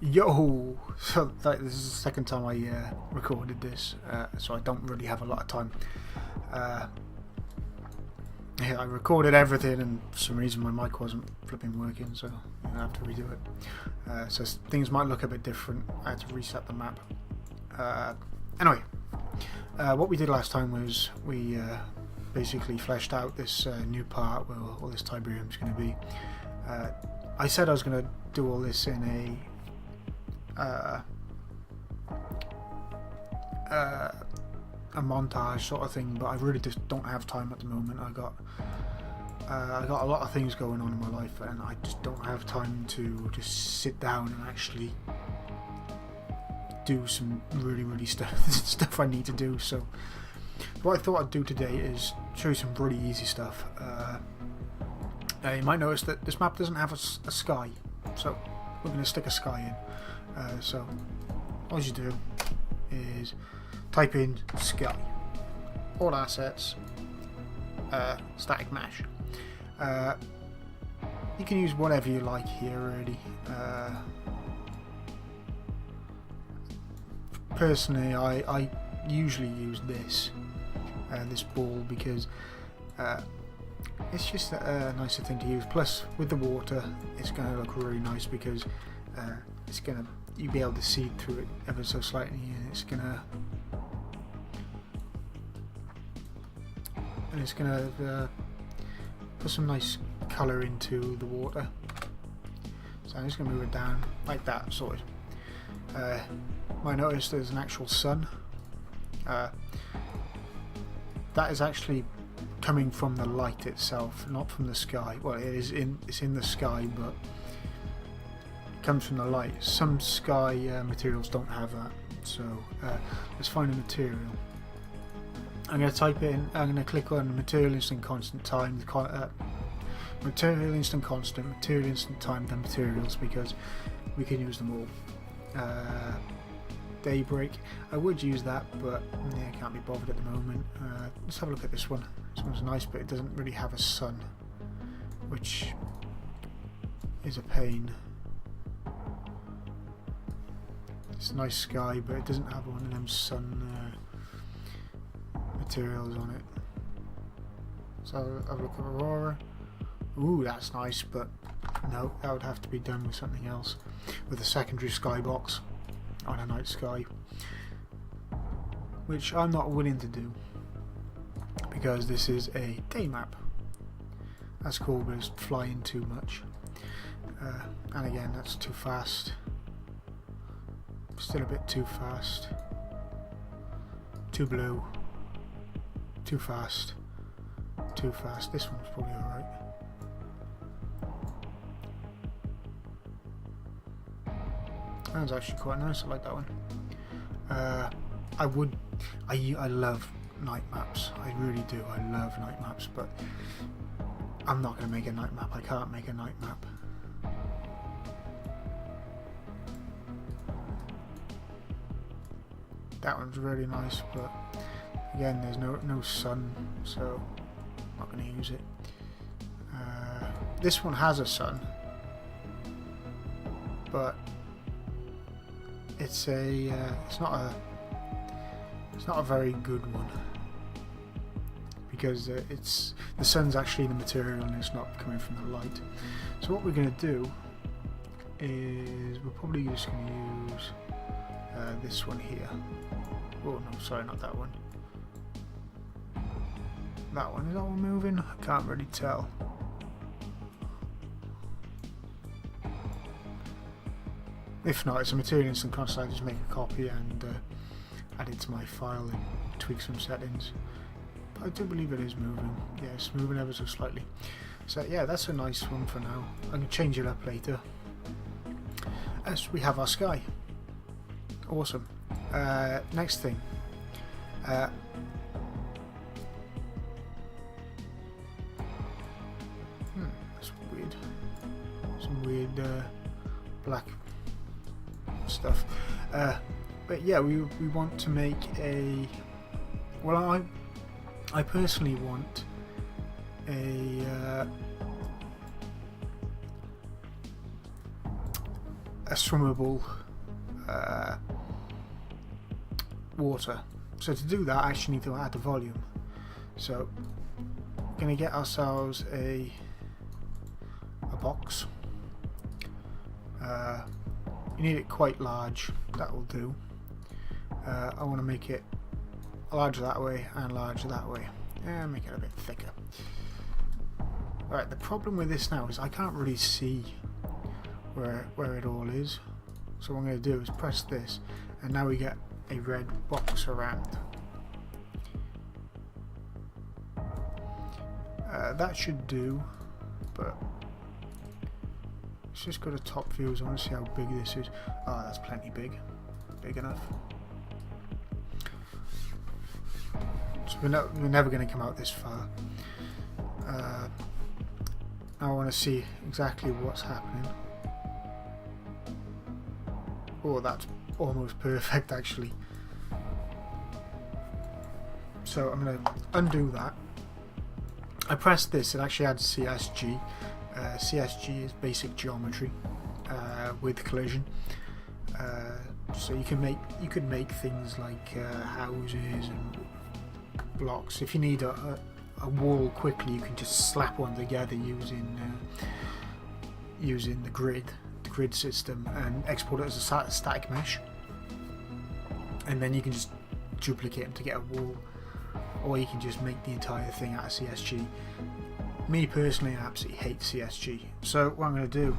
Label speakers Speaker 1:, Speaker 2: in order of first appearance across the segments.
Speaker 1: Yo! So this is the second time I recorded this, so I don't really have a lot of time. Yeah, I recorded everything and for some reason my mic wasn't flipping working, so I have to redo it. So things might look a bit different. I had to reset the map. Anyway, what we did last time was we basically fleshed out this new part where all this Tiberium is going to be. I said I was going to do all this in a montage sort of thing, but I really just don't have time at the moment. I got a lot of things going on in my life, and I just don't have time to just sit down and actually do some really stuff I need to do. So what I thought I'd do today is show you some really easy stuff. You might notice that this map doesn't have a sky, so we're going to stick a sky in. So all you do is type in sky, all assets, static mesh. You can use whatever you like here really. Personally I usually use this ball because it's just a nicer thing to use. Plus with the water it's going to look really nice because you'll be able to see through it ever so slightly, and it's gonna put some nice colour into the water. So I'm just gonna move it down like that, sorted. Might notice there's an actual sun. That is actually coming from the light itself, not from the sky. Well, it's in the sky, but comes from the light. Some sky materials don't have that, so let's find a material. I'm going to type in, I'm going to click on material instant constant time, material instant constant, material instant time, then materials, because we can use them all. Daybreak, I would use that, but yeah, I can't be bothered at the moment. Let's have a look at this one. This one's nice, but it doesn't really have a sun, which is a pain. It's a nice sky, but it doesn't have one of them sun materials on it. So I'll look at Aurora. Ooh, that's nice, but no, that would have to be done with something else, with a secondary skybox on a night sky, which I'm not willing to do because this is a day map. That's cool, but it's flying too much, and again that's too fast. Still a bit too fast. Too blue. Too fast. Too fast. This one's probably alright. That one's actually quite nice. I like that one. I love night maps. I really do. I love night maps, but I'm not going to make a night map. I can't make a night map. That one's really nice, but again there's no sun, so I'm not going to use it. This one has a sun, but it's not a very good one because the sun's actually the material and it's not coming from the light. So what we're going to do is we're probably just going to use this one here. Oh no, sorry, not that one. That one, is that one moving? I can't really tell. If not, it's a material instant constant. I just make a copy and add it to my file and tweak some settings. But I do believe it is moving. Yeah, it's moving ever so slightly. So yeah, that's a nice one for now. I can change it up later. As we have our sky. Awesome. Next thing. That's weird. Some weird black stuff. But yeah, we want to make a. Well, I personally want a a swimmable water. So to do that, I actually need to add the volume. So we're going to get ourselves a box. You need it quite large, that will do. I want to make it larger that way and larger that way, and make it a bit thicker. Alright, the problem with this now is I can't really see where it all is. So what I'm going to do is press this, and now we get a red box around. That should do, but let's just go to top views. I want to see how big this is. Oh, that's plenty big. Big enough. So we're never going to come out this far. Now I want to see exactly what's happening. Oh, that's almost perfect actually. So I'm going to undo that. I pressed this, it actually adds CSG. CSG is basic geometry with collision. So you could make things like houses and blocks. If you need a wall quickly, you can just slap one together using the grid system and export it as a static mesh, and then you can just duplicate them to get a wall, or you can just make the entire thing out of CSG. Me personally, I absolutely hate CSG. So what I'm going to do,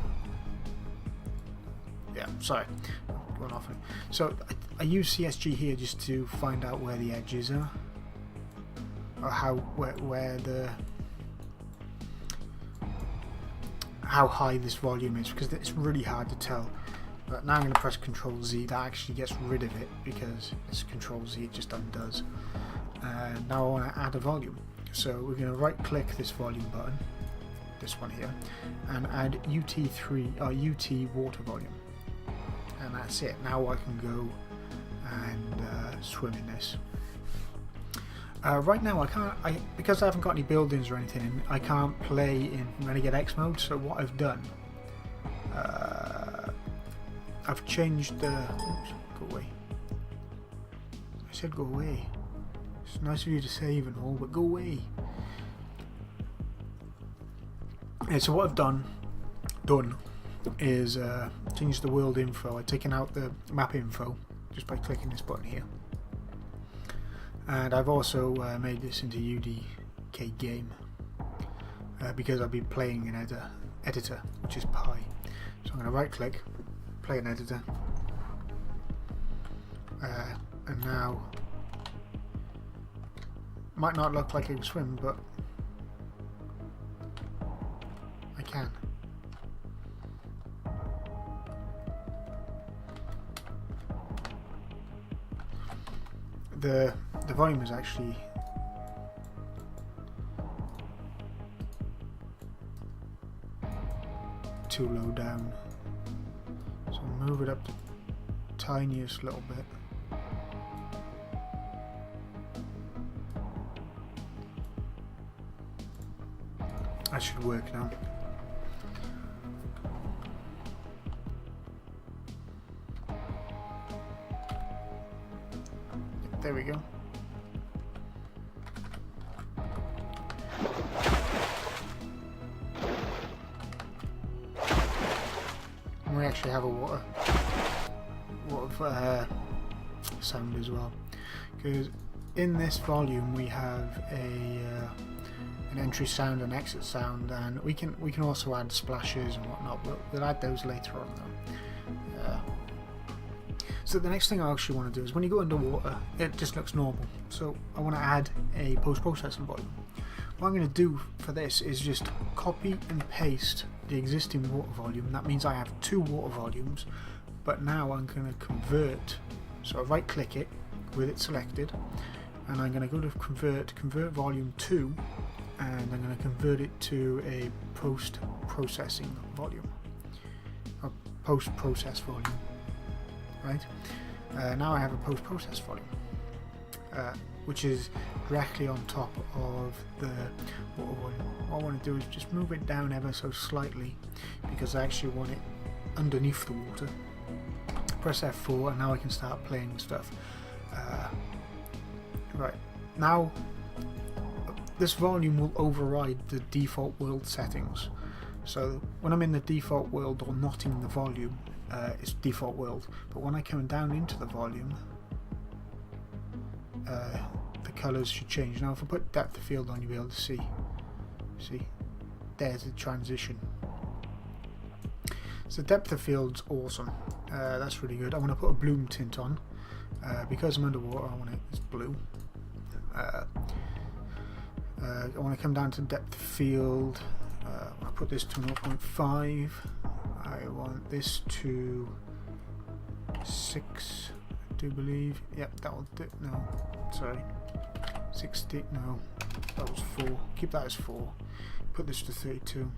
Speaker 1: going off. So I use CSG here just to find out where the edges are, or how high this volume is, because it's really hard to tell. But now I'm going to press Control Z. That actually gets rid of it, because it's Control Z, it just undoes. And now I want to add a volume. So we're going to right click this volume button, this one here, and add UT water volume. And that's it. Now I can go and swim in this. Right now because I haven't got any buildings or anything, I can't play in RenegadeX mode. So what I've done, I've changed the. Oops, go away. I said go away. It's nice of you to save and all, but go away. And so what I've done is changed the world info. I've taken out the map info just by clicking this button here. And I've also made this into UDK game because I'll be playing an editor, which is Pi. So I'm going to right click, play an editor, and now might not look like I can swim, but I can. The volume is actually too low down, so I'll move it up the tiniest little bit. That should work now. There we go. And we actually have a water sound as well, because in this volume we have an entry sound, an exit sound, and we can also add splashes and whatnot, but we'll add those later on though. So the next thing I actually want to do is when you go underwater, it just looks normal. So I want to add a post-processing volume. What I'm going to do for this is just copy and paste the existing water volume. That means I have two water volumes, but now I'm going to convert. So I right click it with it selected, and I'm going to go to convert volume 2, and I'm going to convert it to a post-processing volume, or post-process volume. Right, now I have a post-process volume, which is directly on top of the water volume. What I want to do is just move it down ever so slightly, because I actually want it underneath the water. Press F4 and now I can start playing with stuff. Right, now this volume will override the default world settings. So when I'm in the default world or not in the volume, it's default world. But when I come down into the volume, the colours should change. Now if I put depth of field on, you'll be able to see. See, there's the transition. So depth of field's awesome. That's really good. I want to put a bloom tint on because I'm underwater. I want it's blue. I want to come down to depth of field. I put this to 0.5. I want this to 6. I do believe. Yep, that will do. No, sorry, 60. No, that was 4. Keep that as 4. Put this to 32.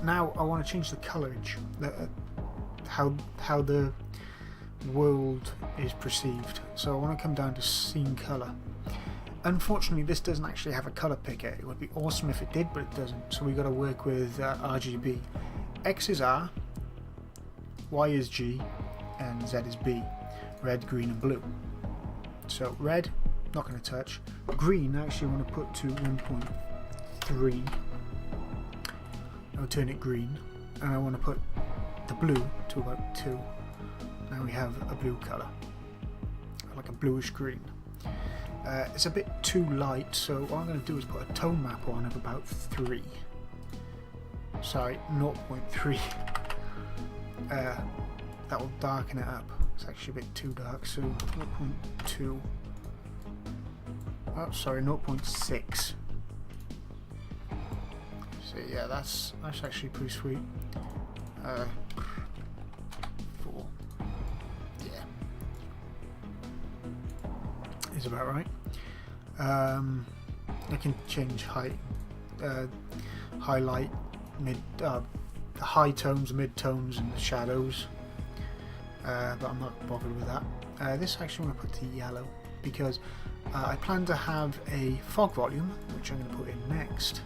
Speaker 1: Now I want to change the colorage, how the world is perceived. So I want to come down to scene color. Unfortunately, this doesn't actually have a color picker. It would be awesome if it did, but it doesn't. So we got to work with RGB. X is R, Y is G, and Z is B. Red, green, and blue. So red, not going to touch. Green, I actually want to put to 1.3. I'll turn it green, and I want to put the blue to about 2. Now we have a blue colour, like a bluish green. It's a bit too light, so what I'm going to do is put a tone map on of about 3. Sorry, 0.3. That will darken it up. It's actually a bit too dark, so 0.2. Oh, sorry, 0.6. So yeah, that's actually pretty sweet. 4. Yeah, is about right. I can change height, highlight, mid, the high tones, mid tones, and the shadows. But I'm not bothered with that. This actually want to put to yellow because I plan to have a fog volume, which I'm going to put in next.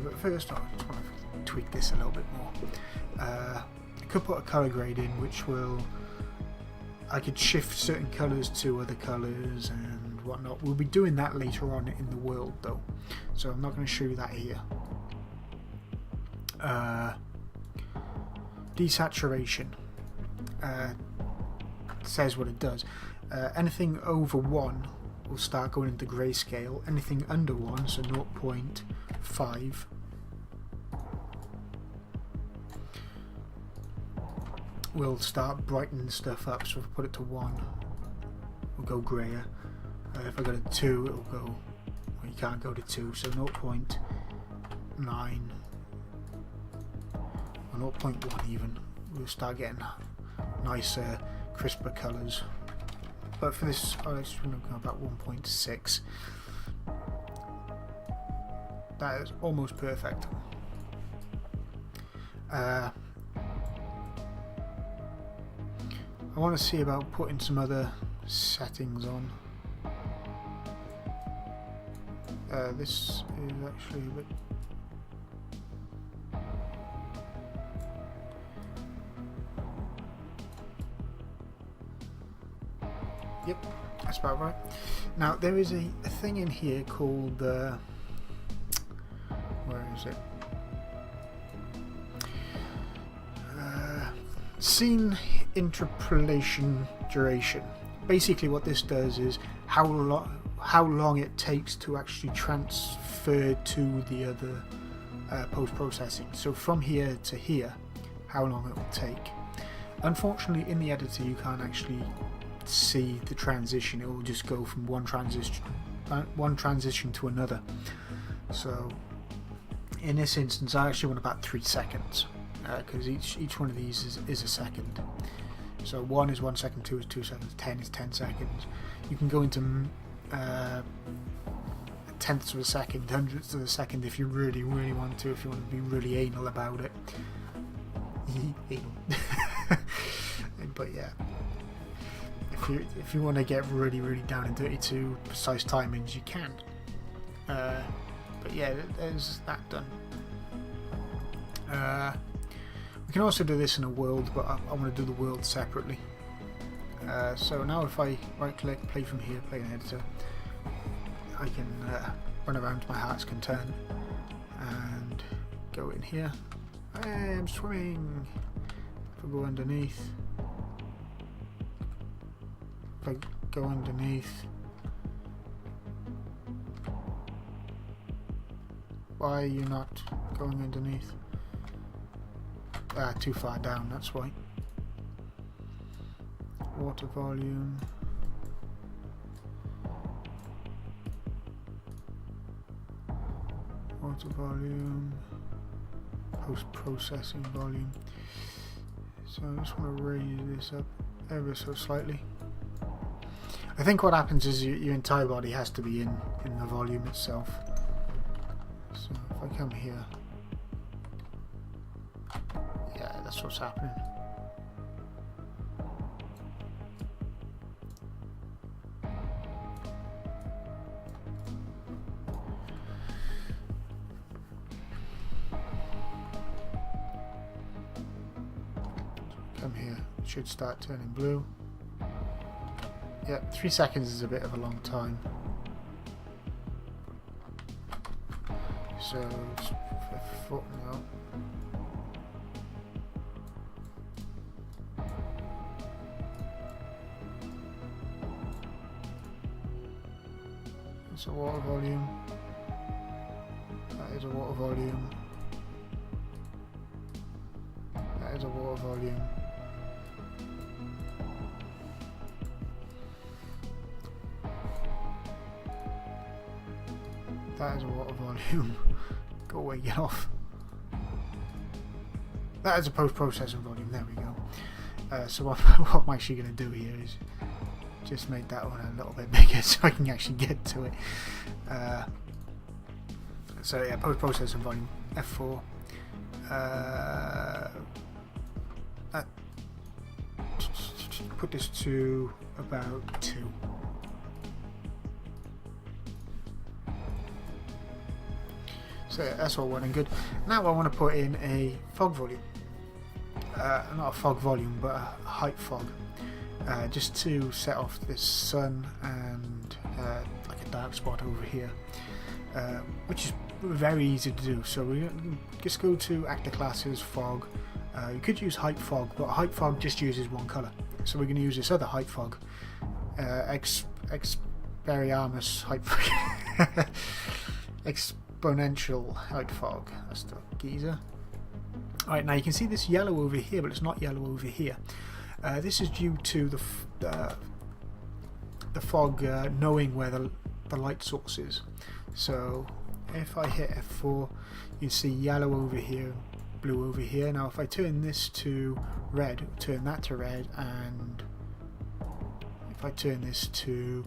Speaker 1: But first, I just want to tweak this a little bit more. I could put a colour grade in, which will... I could shift certain colours to other colours and whatnot. We'll be doing that later on in the world, though, so I'm not going to show you that here. Desaturation says what it does. Anything over 1 will start going into grayscale. Anything under 1, so 0.5, will start brightening stuff up. So if I put it to 1, it'll go grayer. If I go to 2, it'll go... well, you can't go to 2, so 0.9 or 0.1 even. We'll start getting nicer, crisper colours. But for this, I just want to go about 1.6. That is almost perfect. I want to see about putting some other settings on. This is actually a bit... Yep, that's about right. Now there is a thing in here called where is it? Scene interpolation duration. Basically, what this does is how long it takes to actually transfer to the other post-processing. So from here to here, how long it will take. Unfortunately, in the editor, you can't actually see the transition. It will just go from one transition to another. So in this instance, I actually want about 3 seconds because each one of these is a second. So 1 is 1 second, 2 is 2 seconds, 10 is 10 seconds. You can go into tenths of a second, hundredths of a second if you really want to, if you want to be really anal about it. Anal. But yeah, if you want to get really down and dirty to precise timings, you can. But yeah, there's that done. We can also do this in a world, but I want to do the world separately. So now if I right click, play from here, play an editor, I can run around to my heart's content and go in here. Hey, I'm swimming. If I go underneath, if I go underneath, why are you not going underneath? Too far down, that's why. Water volume. Water volume. Post-processing volume. So I just want to raise this up ever so slightly. I think what happens is your entire body has to be in the volume itself. So if I come here, yeah, that's what's happening. Come here, it should start turning blue. Yeah, 3 seconds is a bit of a long time. So it's a foot now. It's a water volume. That is a water volume. That is a water volume. That is a water volume. Go away, get off. That is a post-processing volume. There we go. So what I'm actually going to do here is just make that one a little bit bigger so I can actually get to it. So yeah, post-processing volume F4. Put this to about 2. So yeah, that's all well and good. Now I want to put in a fog volume. Not a fog volume, but a height fog. Just to set off this sun and like a dark spot over here, which is very easy to do. So we just go to actor classes, fog. You could use height fog, but height fog just uses one color. So we're going to use this other height fog, Expelliarmus height fog, exponential height fog. That's the geezer. Alright, now you can see this yellow over here, but it's not yellow over here. This is due to the fog knowing where the light source is. So if I hit F4, you see yellow over here, blue over here. Now if I turn this to red, turn that to red, and if I turn this to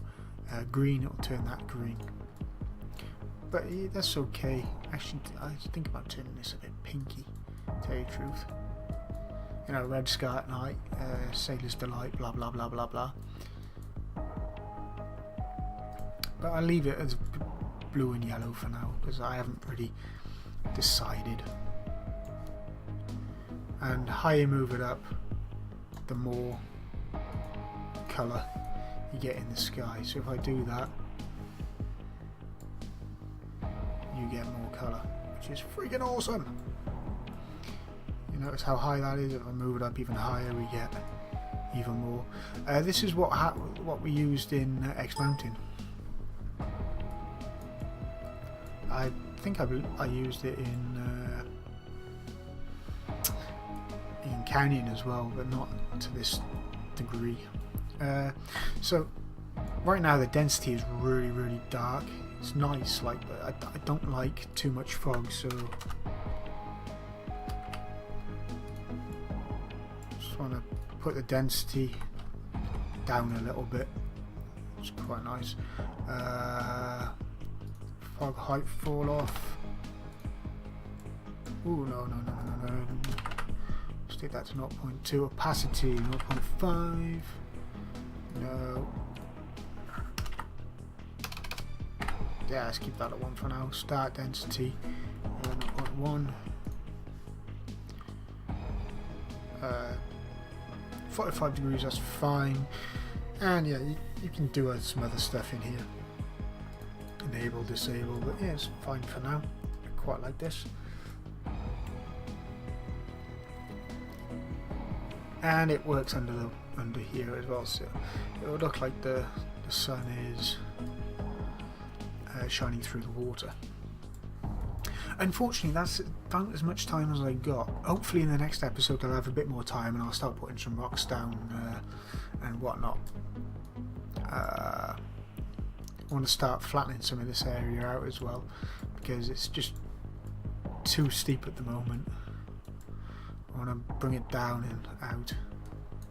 Speaker 1: green, it'll turn that green. But yeah, that's okay. Actually, I think about turning this a bit pinky, to tell you the truth. You know, red sky at night, sailor's delight, blah blah blah blah blah. But I'll leave it as blue and yellow for now, because I haven't really decided. And higher you move it up, the more colour you get in the sky. So if I do that, you get more colour, which is freaking awesome. You notice how high that is. If I move it up even higher, we get even more. This is what we used in X Mountain. I think I used it in Canyon as well, but not to this degree. So right now the density is really dark. It's nice, like, but I don't like too much fog, so just want to put the density down a little bit. It's quite nice. Fog height fall off. Ooh, no. Let's take that to 0.2. Opacity 0.5. No. Yeah, let's keep that at 1 for now. Start density 1.1. 45 degrees, that's fine. And yeah, you can do some other stuff in here. Enable, disable, but yeah, it's fine for now. I quite like this. And it works under here as well, so it will look like the sun is shining through the water. Unfortunately, that's about as much time as I got. Hopefully in the next episode I'll have a bit more time and I'll start putting some rocks down and whatnot. I want to start flattening some of this area out as well, because it's just too steep at the moment. I want to bring it down and out.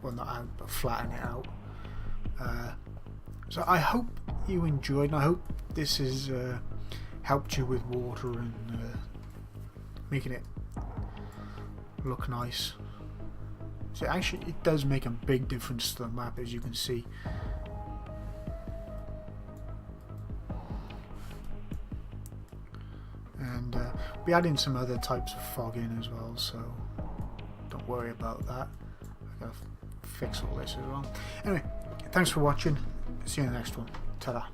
Speaker 1: Well, not out, but flatten it out. So I hope you enjoyed, and I hope this has helped you with water and making it look nice. So actually it does make a big difference to the map, as you can see. And we add in some other types of fog in as well, so don't worry about that. I gotta fix all this as well. Anyway, thanks for watching. See you in the next one. Ta-da.